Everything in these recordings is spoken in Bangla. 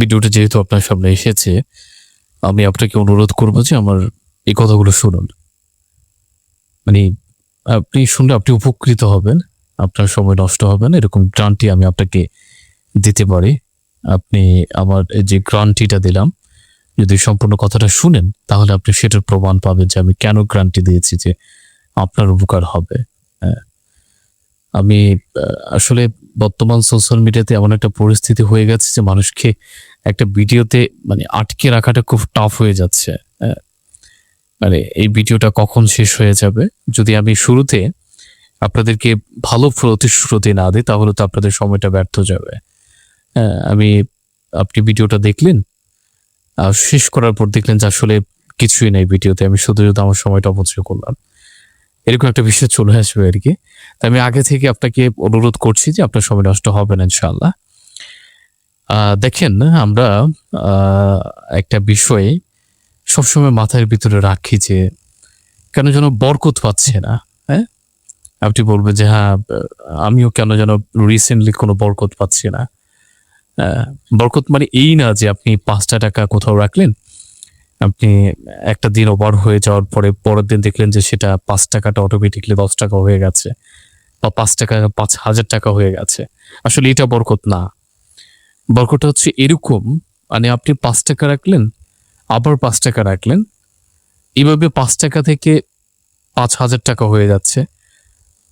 ভিডিওটা যেহেতু আপনার সামনে এসেছে, আমি আপনাকে অনুরোধ করব যে আমার এই কথাগুলো শুনুন। মানে আপনি শুনলে আপনি উপকৃত হবেন, আপনার সময় নষ্ট হবে না, এরকম গ্রান্টি আমি আপনাকে দিতে পারি। আপনি আমার এই যে গ্রান্টিটা দিলাম, যদি সম্পূর্ণ কথাটা শুনেন তাহলে আপনি সেটার প্রমাণ পাবেন যে আমি কেন গ্রান্টি দিয়েছি যে আপনার উপকার হবে। হ্যাঁ, আমি আসলে বর্তমান সোশ্যাল মিডিয়াতে এমন একটা পরিস্থিতি হয়ে গেছে যে মানুষকে একটা ভিডিওতে মানে আটকে রাখাটা খুব টাফ হয়ে যাচ্ছে। হ্যাঁ, মানে এই ভিডিওটা কখন শেষ হয়ে যাবে, যদি আমি শুরুতে আপনাদেরকে ভালো প্রতিশ্রুতি না দিই তাহলে তো আপনাদের সময়টা ব্যর্থ যাবে। হ্যাঁ, আপনি ভিডিওটা দেখলেন, শেষ করার পর দেখলেন যে আসলে কিছুই নাই ভিডিওতে, আমি শুধু শুধু আমার সময়টা অপচয় করলাম, এরকম একটা বিষয় চলে আসবে আর কি। তাই আমি আগে থেকে আপনাকে অনুরোধ করছি যে আপনার সময় নষ্ট হবে না ইনশাআল্লাহ। দেখেন, আমরা একটা বিষয়ে সবসময় মাথার ভিতরে রাখি যে কেন যেন বরকত পাচ্ছে না। হ্যাঁ, আপনি বলবেন যে হ্যাঁ, আমিও কেন যেন রিসেন্টলি কোনো বরকত পাচ্ছি না। বরকত মানে এই না যে আপনি 5টা টাকা কোথাও রাখলেন, আপনি একটা দিন ওভার হয়ে যাওয়ার পরে পরের দিন দেখলেন যে সেটা 5 টাকাটা অটোমেটিকলি 10 টাকা হয়ে গেছে, বা 5 টাকা 5,000 টাকা হয়ে গেছে। আসলে এটা বরকত না। বরকতটা হচ্ছে এরকম, মানে আপনি 5 টাকা রাখলেন, আবার 5 টাকা রাখলেন, এইভাবে 5 টাকা থেকে 5,000 টাকা হয়ে যাচ্ছে,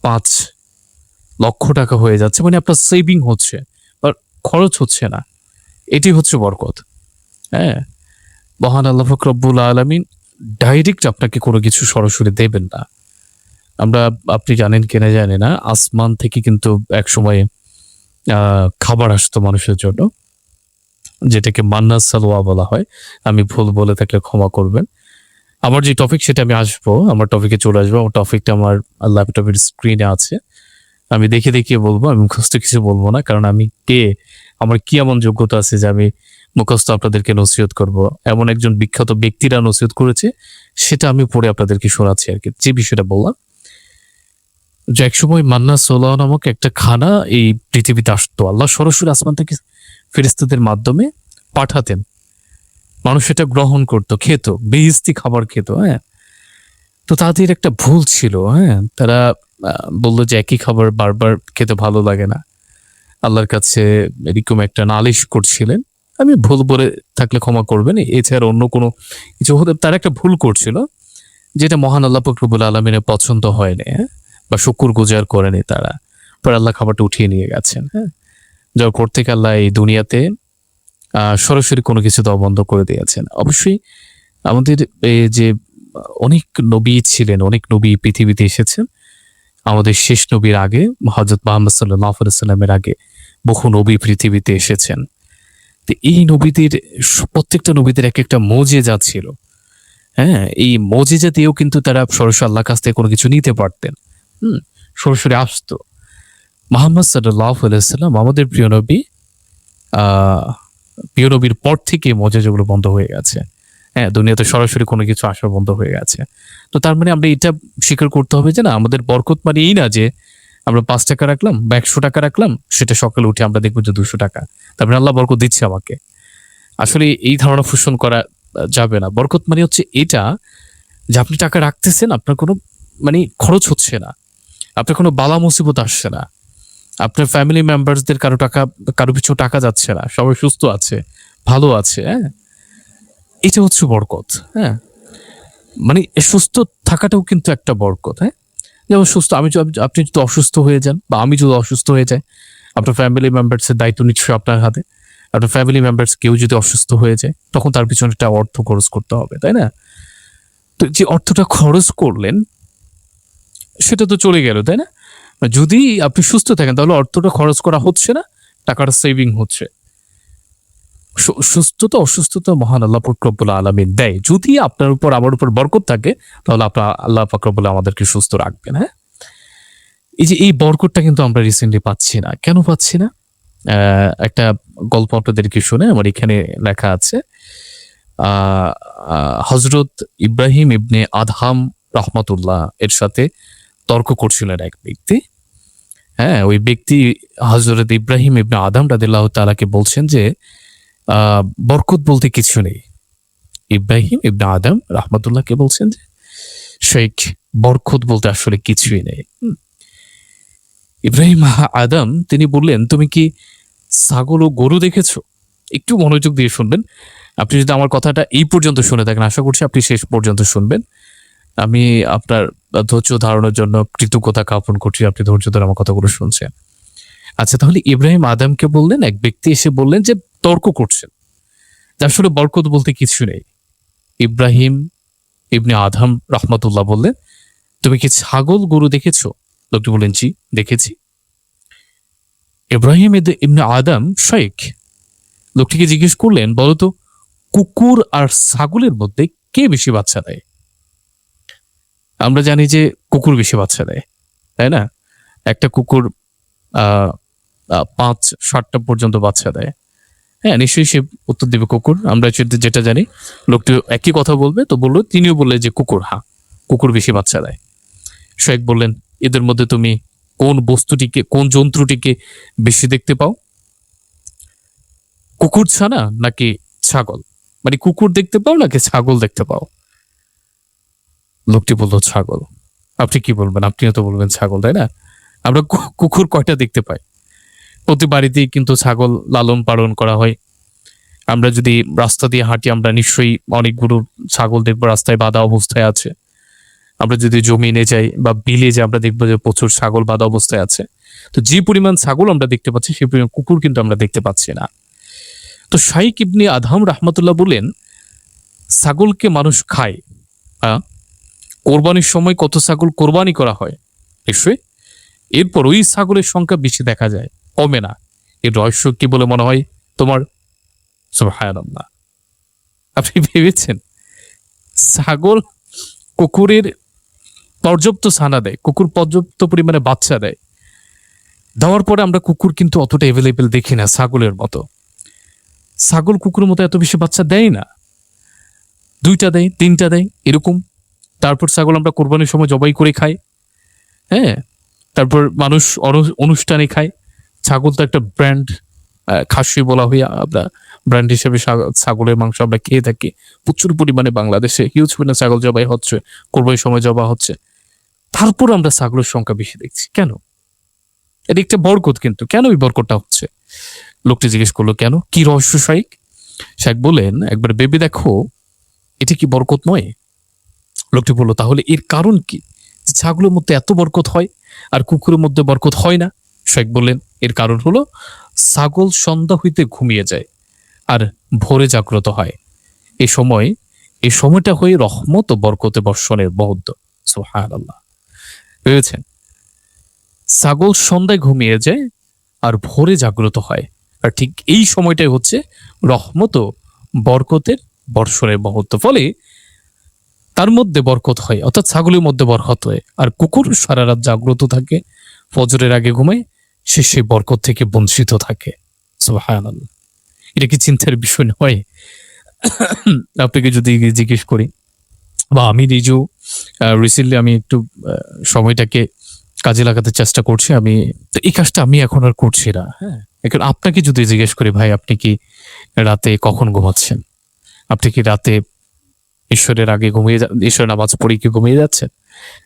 5,00,000 টাকা হয়ে যাচ্ছে, মানে আপনার সেভিং হচ্ছে বা খরচ হচ্ছে না। এটি হচ্ছে বরকত। হ্যাঁ, মহান আল্লাহ পাক রব্বুল আলামিন ডাইরেক্ট আপনাকে কোনো কিছু সরাসরি দেবেন না। আপনি জানেন কিনা জানি না, আসমান থেকে কিন্তু এক সময় খাবার আসতো মানুষের জন্য, যেটাকে মান্না সালোয়া বলা হয়। আমি ভুল বলে থাকলে ক্ষমা করবেন। আমার যে টপিক সেটা আমি আসবো, আমার টপিকে চলে আসবো। আমার টপিকটা আমার ল্যাপটপের স্ক্রিনে আছে, আমি দেখে দেখিয়ে বলবো, আমি মুখস্থ কিছু বলবো না, কারণ আমি কে, আমার কি এমন যোগ্যতা আছে যে আমি মুখস্থ আপনাদেরকে নসিহত করব। এমন একজন বিখ্যাত ব্যক্তিরা নসিহত করেছে, সেটা আমি পড়ে আপনাদেরকে শোনাচ্ছি আর কি। যে বিষয়টা বললাম যে একসময় মান্না সোলাহ নামক একটা খানা এই পৃথিবীতে আসতো, আল্লাহ সরাসরি আসমান থেকে ফেরেশতাদের মাধ্যমে পাঠাতেন, মানুষ সেটা গ্রহণ করতো, খেত, বেহিস্তি খাবার খেত। হ্যাঁ, তো তাদের একটা ভুল ছিল। হ্যাঁ, তারা বললো যে একই খাবার বারবার খেতে ভালো লাগে না, আল্লাহর কাছে এরকম একটা নালিশ করছিলেন। আমি ভুল বলে থাকলে ক্ষমা করবেন, এছাড়া অন্য কোনো কিছু হতে, তারা একটা ভুল করছিল যেটা মহান আল্লাহ পাক রব্বুল আলামিনের পছন্দ হয়নি। হ্যাঁ, বা শুকর গুজার করেনি তারা, পরে আল্লাহ খাবারটা উঠিয়ে নিয়ে গেছেন। হ্যাঁ, যার পর থেকে আল্লাহ এই দুনিয়াতে সরাসরি কোনো কিছু দেওয়া বন্ধ করে দিয়েছেন। অবশ্যই আমাদের এই যে অনেক নবী ছিলেন, অনেক নবী পৃথিবীতে এসেছেন। আমাদের শেষ নবীর আগে, হযরত মুহাম্মদ সাল্লাল্লাহু আলাইহি ওয়াসাল্লামের আগে বহু নবী পৃথিবীতে এসেছেন। তো এই নবীদের প্রত্যেকটা নবীদের এক একটা মুজিজা ছিল। হ্যাঁ, এই মুজিজা দিয়েও কিন্তু তারা সরাসরি আল্লাহর কাছ থেকে কোনো কিছু নিতে পারতেন। সরাসরি আসতো। মুহাম্মদ সাল্লাল্লাহু আলাইহি ওয়াসাল্লাম আমাদের প্রিয় নবী, আহ প্রিয় নবীর পর থেকে মুজিজাগুলো বন্ধ হয়ে গেছে। হ্যাঁ, দুনিয়াতে সরাসরি কোনো কিছু আসা বন্ধ হয়ে গেছে। তো তার মানে আমরা এটা স্বীকার করতে হবে যে না, আমাদের বরকত মানে এই না যে আমরা 5 টাকা রাখলাম বা 100 টাকা রাখলাম, সেটা সকালে উঠে আমরা দেখবো যে 200 টাকা, তারপরে আল্লাহ বরকত দিচ্ছে আমাকে। আসলে এই ধারণা পোষণ করা যাবে না। বরকত মানে হচ্ছে এটা যে আপনি টাকা রাখতেছেন, আপনার কোনো মানে খরচ হচ্ছে না, আপনার কোনো বালা মুসিবত আসছে না, আপনার ফ্যামিলি মেম্বারসদের কারো পিছু টাকা যাচ্ছে না, সবাই সুস্থ আছে, ভালো আছে। হ্যাঁ, এটা হচ্ছে বরকত। হ্যাঁ, মানে সুস্থ থাকাটাও কিন্তু একটা বরকত। হ্যাঁ, যেমন সুস্থ, আপনি যদি অসুস্থ হয়ে যান বা আমি যদি অসুস্থ হয়ে যাই, আপনার ফ্যামিলি মেম্বার্সের দায়িত্ব নিশ্চয়ই আপনার হাতে। আপনার ফ্যামিলি মেম্বার্স কেউ যদি অসুস্থ হয়ে যায়, তখন তার পিছনে একটা অর্থ খরচ করতে হবে, তাই না? তো যে অর্থটা খরচ করলেন সেটা তো চলে গেল, তাই না? যদি আপনি সুস্থ থাকেন তাহলে অর্থটা খরচ করা হচ্ছে না, টাকাটা সেভিং হচ্ছে। সুস্থতা অসুস্থতা মহান আল্লাহ পাক রব্বুল আলামিন দেয়। যদি আপনার উপর আমার উপর বরকত থাকে তাহলে আপনার আল্লাহ পাক রব্বুল আমাদেরকে সুস্থ রাখবেন। হ্যাঁ, এই যে এই বরকতটা কিন্তু আমরা রিসেন্টলি পাচ্ছি না। কেন পাচ্ছি না? একটা গল্প আপনাদেরকে শুনে, আমার এখানে লেখা আছে। হযরত ইব্রাহিম ইবনে আদহাম রাহমাতুল্লাহ এর সাথে তর্ক করছিলেন এক ব্যক্তি। হ্যাঁ, ওই ব্যক্তি হযরত ইব্রাহিম ইবনে আদম রাদিয়াল্লাহু তাআলাকে বলছেন যে বরকত বলতে কিছু নেই। ইব্রাহিম ইবনে আদম রাহমাতুল্লাহকে বলছেন যে শেখ বরকত বলতে আসলে কিছুই নেই। ইব্রাহিম আদম তিনি বললেন, তুমি কি ছাগল ও গরু দেখেছো? একটু মনোযোগ দিয়ে শুনবেন। আপনি যদি আমার কথাটা এই পর্যন্ত শুনে থাকেন, আশা করছি আপনি শেষ পর্যন্ত শুনবেন। আমি আপনার ধৈর্য ধারণের জন্য কৃতজ্ঞতা জ্ঞাপন করছি, আপনি ধৈর্য ধরে আমার কথাগুলো শুনছেন। আচ্ছা, তাহলে ইব্রাহিম আদমকে বললেন, এক ব্যক্তি এসে বললেন যে তর্ক করছেন যে আসলে বরকত বলতে কিছু নেই। ইব্রাহিম ইবনে আদম রাহমাতুল্লাহ বললেন, তুমি কি ছাগল গরু দেখেছো? লোকটি বললেন, জি দেখেছি। ইব্রাহিম ইবনে আদম শেখ লোকটিকে জিজ্ঞেস করলেন, বলতো কুকুর আর ছাগলের মধ্যে কে বেশি বাচ্চা দেয়? আমরা জানি যে কুকুর বেশি বাচ্চা দেয়, তাই না? একটা কুকুর 5-7টা পর্যন্ত বাচ্চা দেয়। হ্যাঁ, নিশ্চয়ই সে উত্তর দেবে কুকুর। আমরা যেটা জানি, লোকটি একই কথা বলবে, তো বললো, তিনিও বললেন যে কুকুর, হ্যাঁ কুকুর বেশি বাচ্চা দেয়। শেখ বললেন, এদের মধ্যে তুমি কোন বস্তুটিকে, কোন জন্তুটিকে বেশি দেখতে পাও? কুকুর ছানা নাকি ছাগল? মানে কুকুর দেখতে পাও নাকি ছাগল দেখতে পাও? লোকটি বলল ছাগল। আপনি কি বলবেন? আপনিও তো বলবেন ছাগল, তাই না? আমরা কুকুর কয়টা দেখতে পাই? প্রতি বাড়িতেই কিন্তু ছাগল লালন পালন করা হয়। আমরা যদি রাস্তা দিয়ে হাঁটি, আমরা নিশ্চয়ই অনেকগুলো ছাগল দেখবো রাস্তায় বাঁধা অবস্থায় আছে। আমরা যদি জমিনে যাই বা বিলে যাই, আমরা দেখবো যে প্রচুর ছাগল বাঁধা অবস্থায় আছে। তো যে পরিমাণ ছাগল আমরা দেখতে পাচ্ছি, সেই পরিমাণ কুকুর কিন্তু আমরা দেখতে পাচ্ছি না। তো শাইখ ইবনে আদম রাহমাতুল্লাহ বলেন, ছাগলকে মানুষ খায়। কোরবানির সময় কত ছাগল কোরবানি করা হয় নিশ্চয়ই, এরপর ওই ছাগলের সংখ্যা বেশি দেখা যায়, কমে না। এর রহস্য কি বলে মনে হয় তোমার? সুবহানাল্লাহ। আপনি ভেবেছেন ছাগল কুকুরের পর্যাপ্ত ছানা দেয়, কুকুর পর্যাপ্ত পরিমাণে বাচ্চা দেয়, দেওয়ার পরে আমরা কুকুর কিন্তু অতটা অ্যাভেলেবেল দেখি না ছাগলের মতো। ছাগল কুকুরের মতো এত বেশি বাচ্চা দেয় না, 2টা দেয়, 3টা দেয় এরকম। তারপর ছাগল আমরা কোরবানির সময় জবাই করে খাই। হ্যাঁ, তারপর মানুষ অনুষ্ঠানে খায়। ছাগল তো একটা ব্র্যান্ড, খাসি বলা হয়, আমরা ব্র্যান্ড হিসেবে ছাগলের মাংস আমরা খেয়ে থাকি প্রচুর পরিমাণে। বাংলাদেশে হিউজ পরিমাণে ছাগল জবাই হচ্ছে, কোরবানির সময় জবা হচ্ছে। তারপর আমরা ছাগলের সংখ্যা বেশি দেখছি কেন? এটা একটা বরকত, কিন্তু কেন এই বরকতটা হচ্ছে? লোকটি জিজ্ঞেস করলো, কেন, কি রহস্য শাইখ? শাইখ বলেন, একবার ভেবে দেখো, এটা কি বরকত নয়? লোকটি বললো, তাহলে এর কারণ কি? ছাগলের মধ্যে এত বরকত হয় আর কুকুরের মধ্যে বরকত হয় না? শেখ বললেন, এর কারণ হলো ছাগল সন্ধ্যা হইতে ঘুমিয়ে যায় আর ভোরে জাগ্রত হয়। এই সময়টা হয়ে রহমত ও বরকতে বর্ষণের মুহূর্ত। সুবহানাল্লাহ। ভেবেছেন, ছাগল সন্ধ্যায় ঘুমিয়ে যায় আর ভোরে জাগ্রত হয়, আর ঠিক এই সময়টাই হচ্ছে রহমত ও বরকতের বর্ষণের মুহূর্ত। ফলে তার মধ্যে বরকত হয়, অর্থাৎ ছাগলের মধ্যে বরকত হয়। আর কুকুর সারা রাত জাগ্রত থাকে, ফজরের আগে ঘুমায়, সে সেই বরকত থেকে বঞ্চিত থাকে। সুবহানাল্লাহ। এটা কি চিন্তার বিষয় নয়? আপনাকে যদি জিজ্ঞেস করি, বা আমি নিজেও রিসেন্টলি আমি একটু সময়টাকে কাজে লাগাতে চেষ্টা করছি। আমি তো এই কাজটা আমি এখন আর করছি না। হ্যাঁ, এখন আপনাকে যদি জিজ্ঞেস করি, ভাই আপনি কি রাতে কখন ঘুমাচ্ছেন? আপনি কি রাতে ঈশ্বরের আগে ঈশ্বরের নামাজ পড়ে কি ঘুমিয়ে যাচ্ছেন?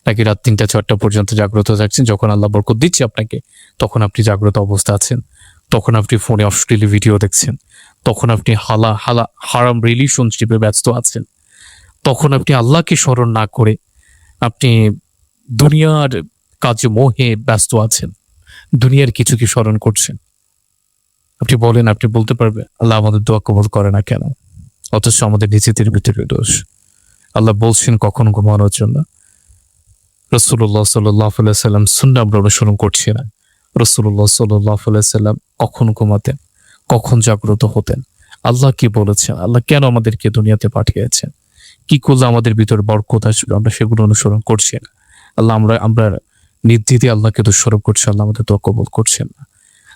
নাকি রাত 3টা-4টা পর্যন্ত জাগ্রত থাকছেন? যখন আল্লাহ বরকত দিচ্ছে আপনাকে, তখন আপনি জাগ্রত অবস্থা আছেন। তখন আপনি ফোনে অশ্লীল ভিডিও দেখছেন। তখন আপনি হারাম রিলেশনশিপে ব্যস্ত আছেন। তখন আপনি আল্লাহকে স্মরণ না করে আপনি দুনিয়ার কাজে মোহে ব্যস্ত আছেন, দুনিয়ার কিছু কি স্মরণ করছেন? আপনি বলেন, আপনি বলতে পারবেন আল্লাহ আমাদের দোয়া কবুল করে না কেন? অথচ আমাদের নিজেদের ভিতরে দোষ। আল্লাহ বলছেন কখন ঘুমানোর জন্য। রাসূলুল্লাহ সাল্লাল্লাহু আলাইহি সাল্লাম সুন্নাহ আমরা অনুসরণ করছি না। রাসূলুল্লাহ সাল্লাল্লাহু আলাইহি সাল্লাম কখন ঘুমাতেন, কখন জাগ্রত হতেন, আল্লাহ কি বলেছেন, আল্লাহ কেন আমাদেরকে দুনিয়াতে পাঠিয়েছেন, কি করলে আমাদের ভিতরে বরকত আসবে, আমরা সেগুলো অনুসরণ করছি না। আল্লাহ আমরা নির্দ্বিধে আল্লাহকে দোষারোপ করছি, আল্লাহ আমাদের দোয়া কবুল করছেন না।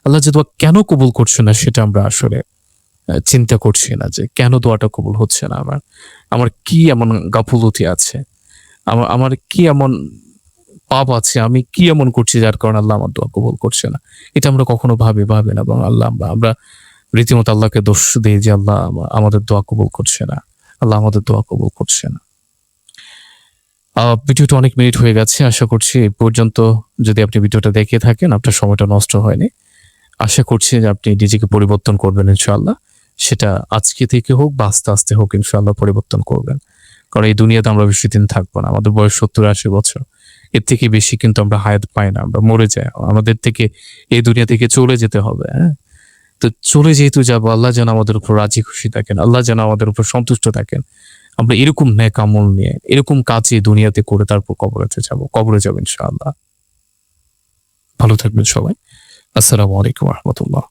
আল্লাহ যে দোয়া কেন কবুল করছে না সেটা আমরা আসলে চিন্তা করছি না, যে কেন দোয়াটা কবুল হচ্ছে না। আমার কি এমন গাফুলতি আছে, আমার কি এমন পাপ আছে, আমি কি এমন করছি যার কারণে আল্লাহ আমার দোয়া কবুল করছে না, এটা আমরা কখনো ভাবি না। এবং আল্লাহ আমরা রীতিমতো আল্লাহকে দোষ দিই যে আল্লাহ আমাদের দোয়া কবুল করছে না, আল্লাহ আমাদের দোয়া কবুল করছে না। ভিডিওটা অনেক মিনিট হয়ে গেছে, আশা করছি এই পর্যন্ত যদি আপনি ভিডিওটা দেখে থাকেন আপনার সময়টা নষ্ট হয়নি। আশা করছি যে আপনি নিজেকে পরিবর্তন করবেন ইনশাআল্লাহ, সেটা আজকে থেকে হোক বা আস্তে আস্তে হোক ইনশাআল্লাহ পরিবর্তন করবেন। কারণ এই দুনিয়াতে আমরা বেশি দিন থাকবো না, আমাদের বয়স 70-80 বছর, এর থেকে বেশি কিন্তু আমরা হায়াত পাই না, আমরা মরে যাই, আমাদের থেকে এই দুনিয়া থেকে চলে যেতে হবে। হ্যাঁ, তো চলে যেহেতু যাবো, আল্লাহ যেন আমাদের উপর রাজি খুশি থাকেন, আল্লাহ যেন আমাদের উপর সন্তুষ্ট থাকেন, আমরা এরকম নেক আমল নিয়ে এরকম কাজে দুনিয়াতে করে তারপর কবরে যাবো ইনশাআল্লাহ। ভালো থাকবেন সবাই। আসসালামু আলাইকুম রহমতুল্লাহ।